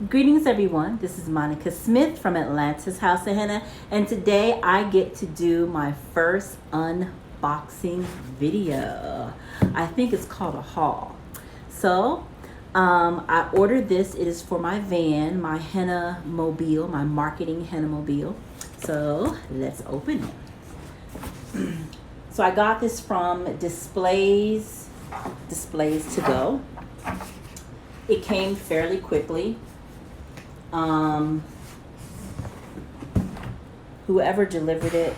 Greetings everyone, this is Monica Smith from Atlantis House of Henna, and today I get to do my first unboxing video. I think it's called a haul. So I ordered this. It is for my van, my henna mobile, my marketing henna mobile. So let's open it. So I got this from Displays to Go. It came fairly quickly. Whoever delivered it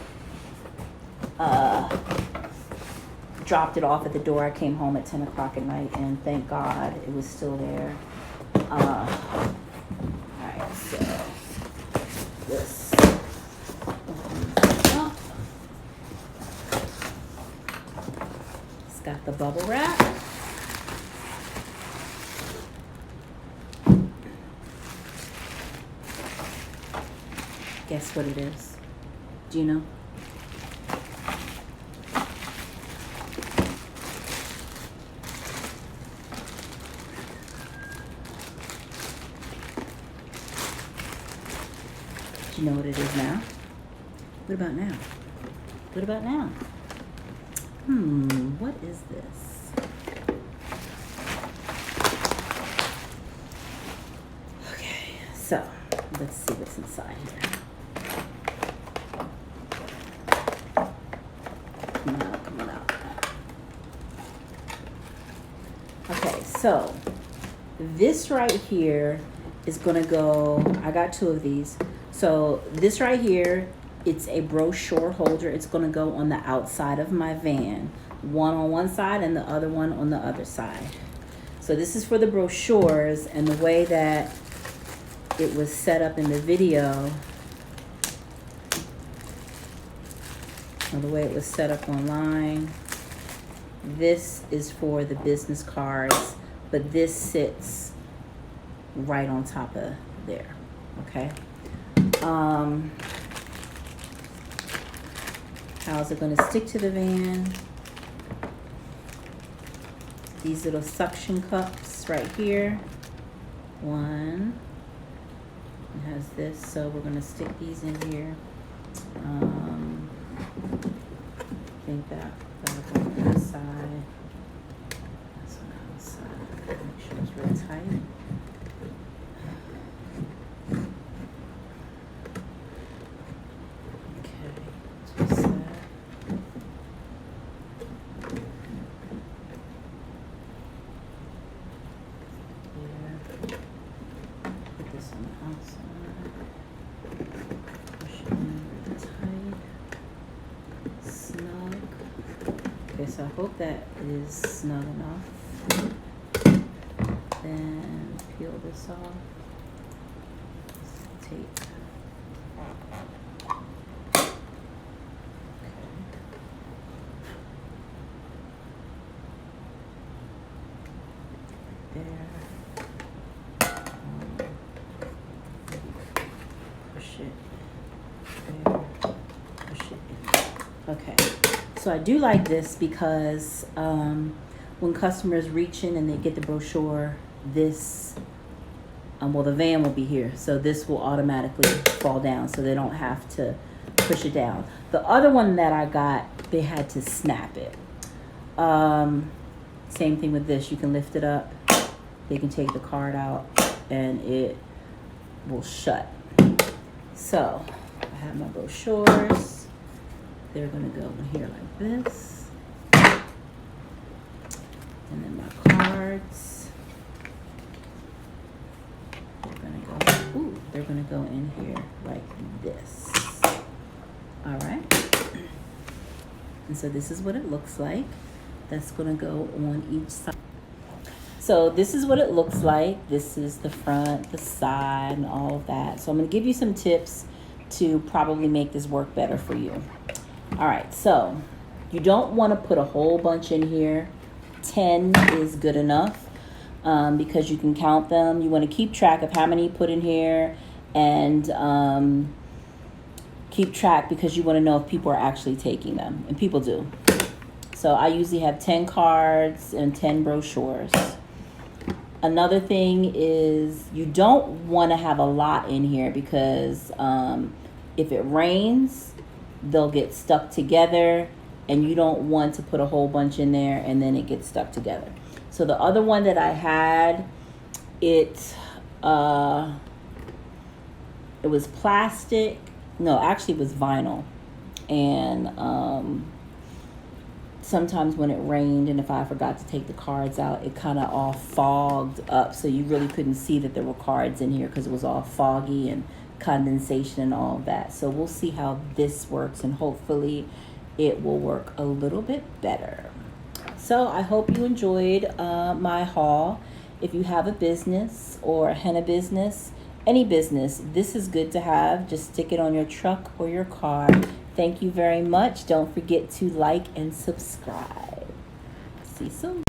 dropped it off at the door. I came home at 10 o'clock at night, and thank God it was still there. Alright, so this opens up. It's got the bubble wrap. Guess what it is? Do you know? Do you know what it is now? What about now? What about now? What is this? Okay, so let's see what's inside here. Come on out. Okay, so this right here is gonna go, I got two of these. So this right here, it's a brochure holder. It's gonna go on the outside of my van. One on one side and the other one on the other side. So this is for the brochures, and the way that it was set up in the video, or the way it was set up online, this is for the business cards, but this sits right on top of there, okay? How's it gonna stick to the van? These little suction cups right here. One, it has this, so we're gonna stick these in here. I think that'll go on this side. That's on the outside. Make sure it's real tight. Okay, twist that. There. Put this on the outside. Push it in really tight. Snug. Okay, so I hope that is snug enough. Then peel this off. Tape. There. Push it there. Push it in. Okay. So I do like this because when customers reach in and they get the brochure, this, well, the van will be here. So this will automatically fall down, so they don't have to push it down. The other one that I got, they had to snap it. Same thing with this. You can lift it up. They can take the card out and it will shut. So I have my brochures. They're gonna go in here like this. And then my cards. They're gonna go in here like this. All right. And so this is what it looks like. That's gonna go on each side. So this is what it looks like. This is the front, the side, and all of that. So I'm gonna give you some tips to probably make this work better for you. All right, so you don't wanna put a whole bunch in here. 10 is good enough because you can count them. You wanna keep track of how many you put in here, and keep track because you wanna know if people are actually taking them, and people do. So I usually have 10 cards and 10 brochures. Another thing is you don't want to have a lot in here because if it rains, they'll get stuck together, and you don't want to put a whole bunch in there and then it gets stuck together. So the other one that I had, it was plastic. No, actually it was vinyl. And sometimes when it rained and if I forgot to take the cards out, it kind of all fogged up. So you really couldn't see that there were cards in here because it was all foggy and condensation and all of that. So we'll see how this works, and hopefully it will work a little bit better. So I hope you enjoyed my haul. If you have a business or a henna business, any business, this is good to have. Just stick it on your truck or your car. Thank you very much. Don't forget to like and subscribe. See you soon.